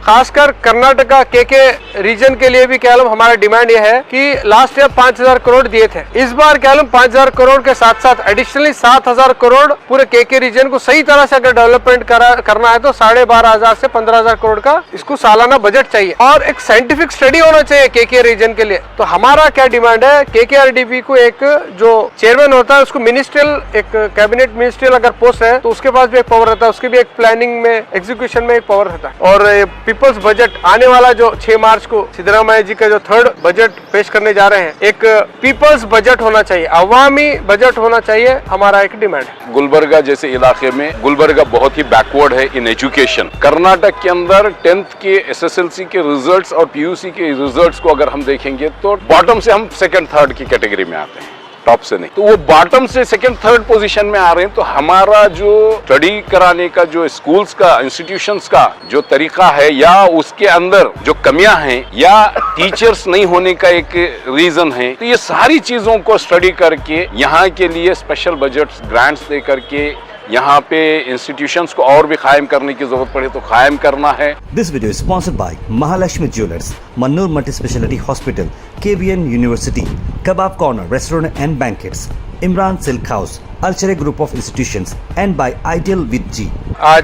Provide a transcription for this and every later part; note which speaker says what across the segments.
Speaker 1: खासकर कर्नाटका के रीजन के लिए भी कह हमारा डिमांड यह है कि लास्ट ईयर 5000 करोड़ दिए थे, इस बार कह 5000 करोड़ के साथ साथ एडिशनली 7000 करोड़ पूरे के रीजन को सही तरह से अगर डेवलपमेंट करना है तो 12,500 से 15,000 करोड़ का इसको सालाना बजट चाहिए और एक साइंटिफिक स्टडी होना चाहिए के रीजन के लिए। तो हमारा क्या डिमांड है, KKRDP को एक जो चेयरमैन होता है उसको मिनिस्ट्रियल, एक कैबिनेट मिनिस्ट्रियल अगर पोस्ट है तो उसके पास भी एक पावर रहता है, उसकी भी एक प्लानिंग में, एग्जीक्यूशन में एक पावर रहता है। और पीपल्स बजट आने वाला जो 6 मार्च को सिद्धरामैया जी का जो 3rd बजट पेश करने जा रहे हैं, एक पीपल्स बजट होना चाहिए, अवामी बजट होना चाहिए, हमारा एक डिमांड है।
Speaker 2: गुलबर्गा जैसे इलाके में, गुलबर्गा बहुत ही बैकवर्ड है इन एजुकेशन। कर्नाटक के अंदर 10th के SSLC के रिजल्ट्स और PUC के रिजल्ट्स को अगर हम देखेंगे तो बॉटम से हम 2nd 3rd की कैटेगरी में आते हैं, टॉप से नहीं। तो वो बॉटम से 2nd 3rd पोजीशन में आ रहे हैं। तो हमारा जो स्टडी कराने का जो स्कूल्स का, इंस्टीट्यूशंस का जो तरीका है या उसके अंदर जो कमियां हैं या टीचर्स नहीं होने का एक रीजन है, तो ये सारी चीजों को स्टडी करके यहाँ के लिए स्पेशल बजट्स, ग्रांट्स दे करके यहाँ पे इंस्टीट्यूशंस को और भी कायम करने की जरूरत पड़े तो कायम करना है।
Speaker 3: This video is sponsored by Mahalakshmi jewellers, Mannur multi speciality hospital, KBN university, kebab corner restaurant and banquets, Imran silk house, अल्चरे group of institutions and by ideal with जी।
Speaker 1: आज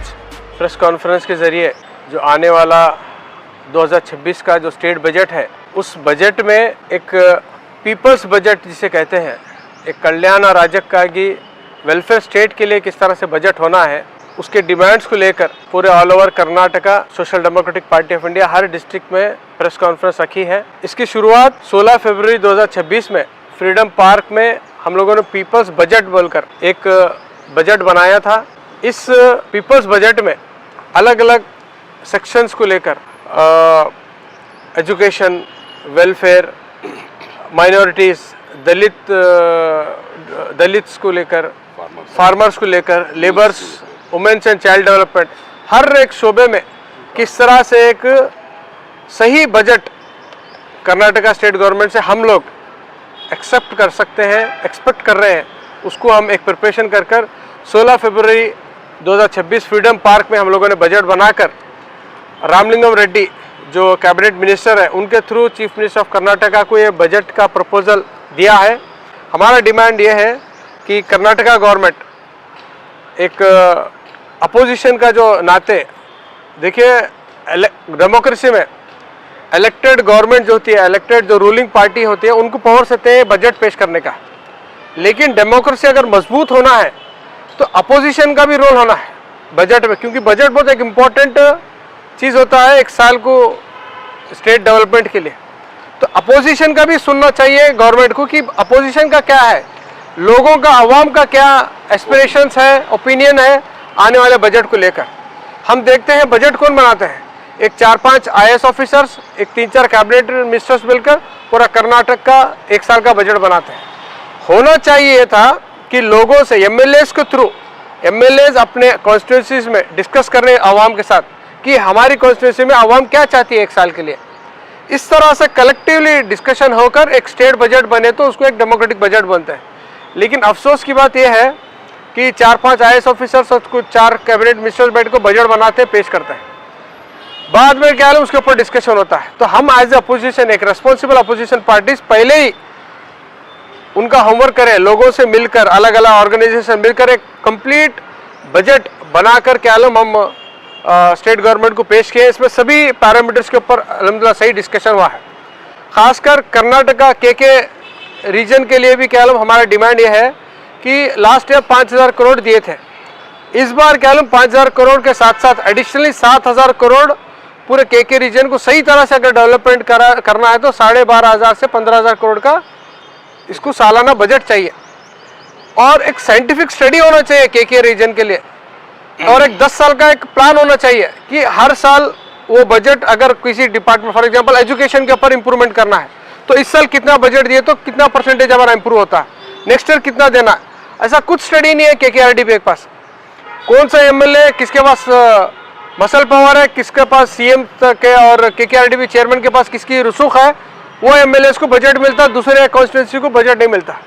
Speaker 1: प्रेस कॉन्फ्रेंस के जरिए जो आने वाला 2026 का जो स्टेट बजट है, उस बजट में एक पीपल्स बजट जिसे कहते हैं, एक कल्याण और राजकागी वेलफेयर स्टेट के लिए किस तरह से बजट होना है, उसके डिमांड्स को लेकर पूरे all over Karnataka social democratic party of India her district में प्रेस कॉन्फ्रेंस रखी है। इसकी शुरुआत 16 फरवरी 2026 में फ्रीडम पार्क में हम लोगों ने पीपल्स बजट बोलकर एक बजट बनाया था। इस पीपल्स बजट में अलग अलग सेक्शंस को लेकर एजुकेशन, वेलफेयर, माइनॉरिटीज़, दलित्स को लेकर, फार्मर्स को लेकर, labours, women's and child development, हर एक शोबे में किस तरह से एक सही बजट कर्नाटका स्टेट गवर्नमेंट से हम लोग एक्सेप्ट कर सकते हैं, एक्सपेक्ट कर रहे हैं, उसको हम एक प्रिपरेशन कर 16 फरवरी 2026 फ्रीडम पार्क में हम लोगों ने बजट बनाकर रामलिंगम रेड्डी जो कैबिनेट मिनिस्टर है उनके through chief minister of Karnataka को ये बजट का प्रपोजल दिया है। हमारा डिमांड ये है कि कर्नाटका गवर्नमेंट एक अपोजिशन का जो नाते, देखिए डेमोक्रेसी में इलेक्टेड गवर्नमेंट जो होती है, इलेक्टेड जो रूलिंग पार्टी होती है, उनको पावर देते हैं बजट पेश करने का। लेकिन डेमोक्रेसी अगर मजबूत होना है तो अपोजिशन का भी रोल होना है बजट में, क्योंकि बजट बहुत एक इम्पॉर्टेंट चीज़ होता है एक साल को स्टेट डेवलपमेंट के लिए। तो अपोजिशन का भी सुनना चाहिए गवर्नमेंट को कि अपोजिशन का क्या है, लोगों का, आवाम का क्या एस्पिरेशंस है, ओपिनियन है आने वाले बजट को लेकर। हम देखते हैं बजट कौन बनाते हैं, एक 4-5 IAS ऑफिसर्स, एक 3-4 कैबिनेट मिनिस्टर्स मिलकर पूरा कर्नाटक का एक साल का बजट बनाते हैं। होना चाहिए था कि लोगों से, MLAs के थ्रू, MLAs अपने कॉन्स्टिट्यूंसीज में डिस्कस कर रहे हैं आवाम के साथ कि हमारी कॉन्स्टिट्यूंसी में आवाम क्या चाहती है एक साल के लिए। इस तरह से कलेक्टिवली डिस्कशन होकर एक स्टेट बजट बने तो उसको एक डेमोक्रेटिक बजट बनता है। लेकिन अफसोस की बात यह है कि 4-5 IAS ऑफिसर्स और कुछ 4 कैबिनेट मिनिस्टर्स बैठ को बजट बनाते हैं, पेश करते हैं, बाद में क्या है उसके ऊपर डिस्कशन होता है। तो हम एज ए अपोजिशन, एक रिस्पॉन्सिबल अपोजिशन पार्टीज पहले ही उनका होमवर्क करें, लोगों से मिलकर, अलग अलग ऑर्गेनाइजेशन मिलकर एक कंप्लीट बजट बनाकर क्या हम स्टेट गवर्नमेंट को पेश किए। इसमें सभी पैरामीटर्स के ऊपर अल्हम्दुलिल्लाह सही डिस्कशन हुआ है। खासकर कर्नाटका के रीजन के लिए भी क्या हमारा डिमांड यह है कि लास्ट ईयर 5000 करोड़ दिए थे, इस बार क्या 5000 करोड़ के साथ साथ एडिशनली 7000 करोड़ पूरे के रीजन को सही तरह से अगर डेवलपमेंट करना है तो 12,500 से 15,000 करोड़ का इसको सालाना बजट चाहिए। और एक साइंटिफिक स्टडी होना चाहिए के रीजन के लिए, और एक 10 साल का एक प्लान होना चाहिए कि हर साल वो बजट अगर किसी डिपार्टमेंट, फॉर एग्जांपल एजुकेशन के ऊपर इंप्रूवमेंट करना है तो इस साल कितना बजट दिए तो कितना परसेंटेज हमारा इंप्रूव होता है, नेक्स्ट ईयर कितना देना है। ऐसा कुछ स्टडी नहीं है KKRDP के पास। कौन सा MLA किसके पास मसल पावर है, किसके पास CM तक है और KKRDP चेयरमैन के पास किसकी रसूख है, वो MLAs को बजट मिलता, दूसरे कॉन्स्टिट्यूंसी को बजट नहीं मिलता।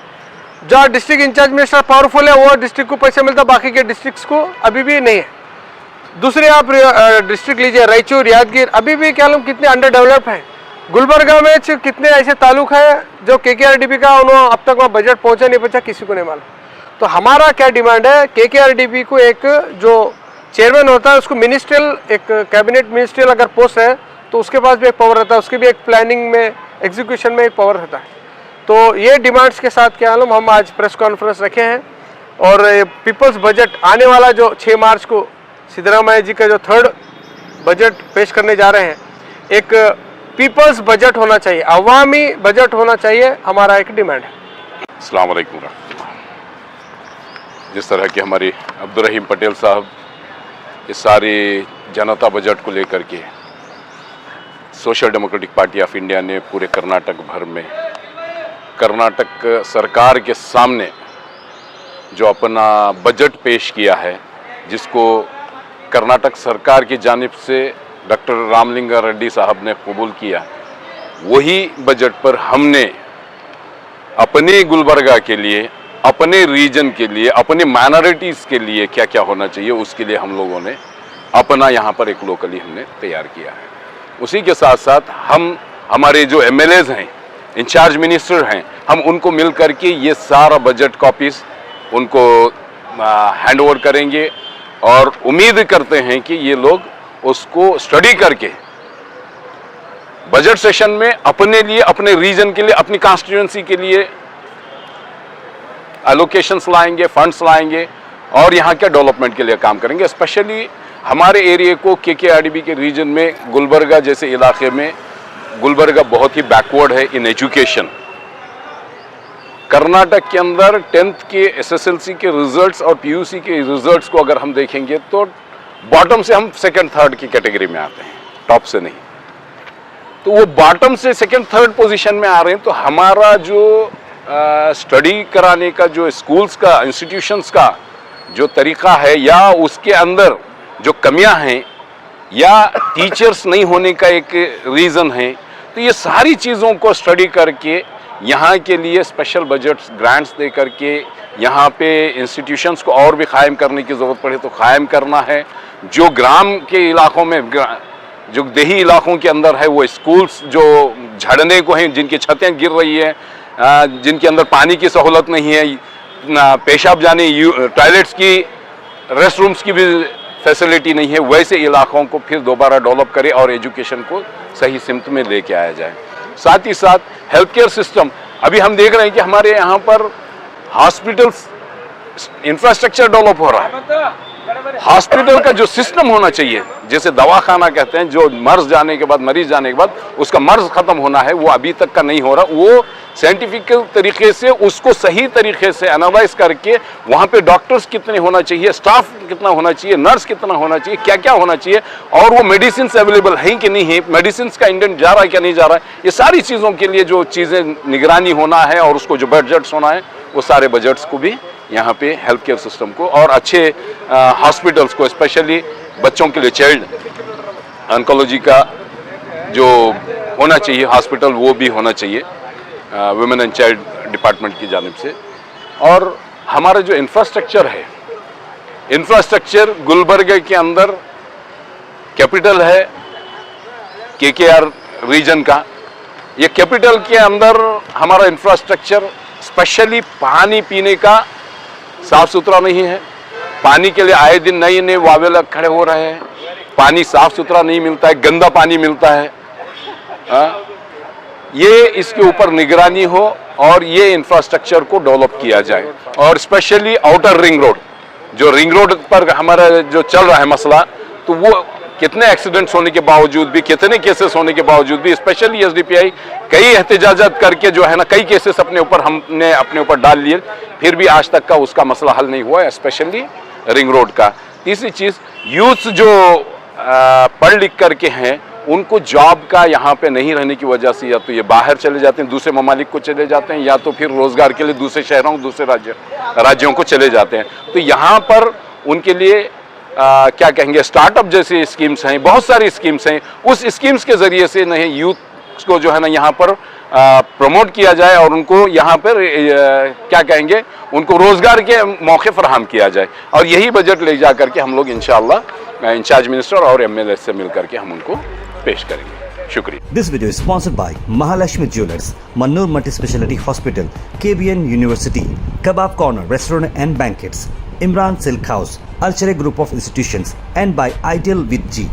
Speaker 1: जहाँ डिस्ट्रिक्ट इंचार्ज मिनिस्टर पावरफुल है वो डिस्ट्रिक्ट को पैसे मिलता, बाकी के डिस्ट्रिक्ट्स को अभी भी नहीं है। दूसरे आप डिस्ट्रिक्ट लीजिए रायचूर यादगीर, अभी भी क्या नाम कितने अंडर डेवलप हैं। गुलबर्गा में कितने ऐसे तालुक है जो केकेआरडीबी का उन्होंने अब तक वहाँ बजट पहुंचा नहीं पहुंचा, किसी को नहीं मालूम। तो हमारा क्या डिमांड है, केकेआरडीबी को एक जो चेयरमैन होता है उसको मिनिस्ट्रियल, एक कैबिनेट मिनिस्ट्रियल अगर पोस्ट है तो उसके पास भी एक पावर रहता है, उसकी भी एक प्लानिंग में एग्जीक्यूशन में एक पावर रहता है। तो ये डिमांड्स के साथ क्या हम आज प्रेस कॉन्फ्रेंस रखे हैं और पीपल्स बजट आने वाला जो 6 मार्च को सिद्धरामैया जी का जो 3rd बजट पेश करने जा रहे हैं, एक पीपल्स बजट होना चाहिए, अवामी बजट होना चाहिए, हमारा एक डिमांड है।
Speaker 2: अस्सलाम वालेकुम। जिस तरह के हमारे अब्दुल रहीम पटेल साहब इस सारे जनता बजट को लेकर के social democratic party of India ने पूरे कर्नाटक भर में कर्नाटक सरकार के सामने जो अपना बजट पेश किया है, जिसको कर्नाटक सरकार की जानिब से डॉक्टर रामलिंगा रेड्डी साहब ने कबूल किया, वही बजट पर हमने अपने गुलबर्गा के लिए, अपने रीजन के लिए, अपने माइनॉरिटीज़ के लिए क्या क्या होना चाहिए, उसके लिए हम लोगों ने अपना यहाँ पर एक लोकली हमने तैयार किया है। उसी के साथ साथ हम हमारे जो एमएलएज हैं, इंचार्ज मिनिस्टर हैं, हम उनको मिल करके ये सारा बजट कॉपीज़ उनको हैंड ओवर करेंगे और उम्मीद करते हैं कि ये लोग उसको स्टडी करके बजट सेशन में अपने लिए, अपने रीजन के लिए, अपनी कॉन्स्टिट्यूएंसी के लिए एलोकेशंस लाएंगे, फंड्स लाएंगे और यहाँ के डेवलपमेंट के लिए काम करेंगे। स्पेशली हमारे एरिया को केकेआरडीबी के रीजन में गुलबर्गा जैसे इलाके में, गुलबर्गा बहुत ही बैकवर्ड है इन एजुकेशन। कर्नाटक के अंदर 10th के एसएसएलसी के रिजल्ट्स और पीयूसी के रिजल्ट्स को अगर हम देखेंगे तो बॉटम से हम 2nd 3rd की कैटेगरी में आते हैं, टॉप से नहीं। तो वो बॉटम से 2nd 3rd पोजीशन में आ रहे हैं। तो हमारा जो स्टडी कराने का जो स्कूल्स का, इंस्टीट्यूशंस का जो तरीका है, या उसके अंदर जो कमियां हैं, या टीचर्स नहीं होने का एक रीज़न है, तो ये सारी चीज़ों को स्टडी करके यहाँ के लिए स्पेशल बजट्स, ग्रांट्स दे करके यहाँ पे इंस्टीट्यूशंस को और भी कायम करने की ज़रूरत पड़े तो कायम करना है। जो ग्राम के इलाकों में, जो देही इलाकों के अंदर है, वो स्कूल्स जो झड़ने को हैं, जिनकी छतें गिर रही है, जिनके अंदर पानी की सहूलत नहीं है, पेशाब जाने, टॉयलेट्स की, रेस्ट रूम्स की भी फैसिलिटी नहीं है, वैसे इलाकों को फिर दोबारा डेवलप करें और एजुकेशन को सही सिमत में लेके आया जाए। साथ ही साथ हेल्थ केयर सिस्टम, अभी हम देख रहे हैं कि हमारे यहाँ पर हॉस्पिटल्स इंफ्रास्ट्रक्चर डेवलप हो रहा है। हॉस्पिटल का जो सिस्टम होना चाहिए, जैसे दवाखाना कहते हैं, जो मर्ज जाने के बाद, मरीज जाने के बाद उसका मर्ज खत्म होना है, वो अभी तक का नहीं हो रहा। वो साइंटिफिक तरीके से उसको सही तरीके से एनालाइज करके वहाँ पे डॉक्टर्स कितने होना चाहिए, स्टाफ कितना होना चाहिए, नर्स कितना होना चाहिए, क्या क्या होना चाहिए, और वो मेडिसिन अवेलेबल हैं कि नहीं है, मेडिसिन का इंडेंट जा रहा है क्या नहीं जा रहा है, ये सारी चीज़ों के लिए जो चीज़ें निगरानी होना है और उसको जो बजट्स होना है, वो सारे बजट्स को भी यहाँ पे हेल्थ केयर सिस्टम को और अच्छे हॉस्पिटल्स को, स्पेशली बच्चों के लिए चाइल्ड ऑन्कोलॉजी का जो होना चाहिए हॉस्पिटल, वो भी होना चाहिए वुमेन एंड चाइल्ड डिपार्टमेंट की जानिब से। और हमारा जो इंफ्रास्ट्रक्चर है, इंफ्रास्ट्रक्चर गुलबर्गा के अंदर कैपिटल है केकेआर रीजन का, ये कैपिटल के अंदर हमारा इंफ्रास्ट्रक्चर स्पेशली पानी पीने का साफ सुथरा नहीं है। पानी के लिए आए दिन नए नए वावेला खड़े हो रहे हैं, पानी साफ सुथरा नहीं मिलता है, गंदा पानी मिलता है। ये इसके ऊपर निगरानी हो और ये इंफ्रास्ट्रक्चर को डेवलप किया जाए। और स्पेशली आउटर रिंग रोड, जो रिंग रोड पर हमारा जो चल रहा है मसला, तो वो कितने एक्सीडेंट्स होने के बावजूद भी, कितने केसेस होने के बावजूद भी, स्पेशली एसडीपीआई कई एहतजाजात करके जो है ना, कई केसेस हमने अपने ऊपर डाल लिए, फिर भी आज तक का उसका मसला हल नहीं हुआ है, स्पेशली रिंग रोड का। तीसरी चीज़, यूथ जो पढ़ लिख करके हैं, उनको जॉब का यहाँ पे नहीं रहने की वजह से या तो ये बाहर चले जाते हैं, दूसरे ममालिक को चले जाते हैं, या तो फिर रोजगार के लिए दूसरे शहरों, दूसरे राज्यों को चले जाते हैं। तो यहाँ पर उनके लिए क्या कहेंगे, स्टार्टअप जैसी स्कीम्स हैं, बहुत सारी स्कीम्स हैं। उस स्कीम्स के ज़रिए से नहीं यूथ को जो है ना यहाँ पर प्रमोट किया जाए और उनको यहाँ पर क्या कहेंगे, उनको रोज़गार के मौके फराहम किया जाए। और यही बजट ले जा करके हम लोग इंशाअल्लाह इंचार्ज मिनिस्टर और एमएलए से मिलकर के हम उनको पेश करेंगे। शुक्रिया।
Speaker 3: This video is sponsored by Mahalakshmi Jewelers, Mannur Multi-Speciality Hospital, KBN University, Kebab Corner Restaurant and Banquets, Imran Silk House, Alchere Group of Institutions, and by Ideal with G.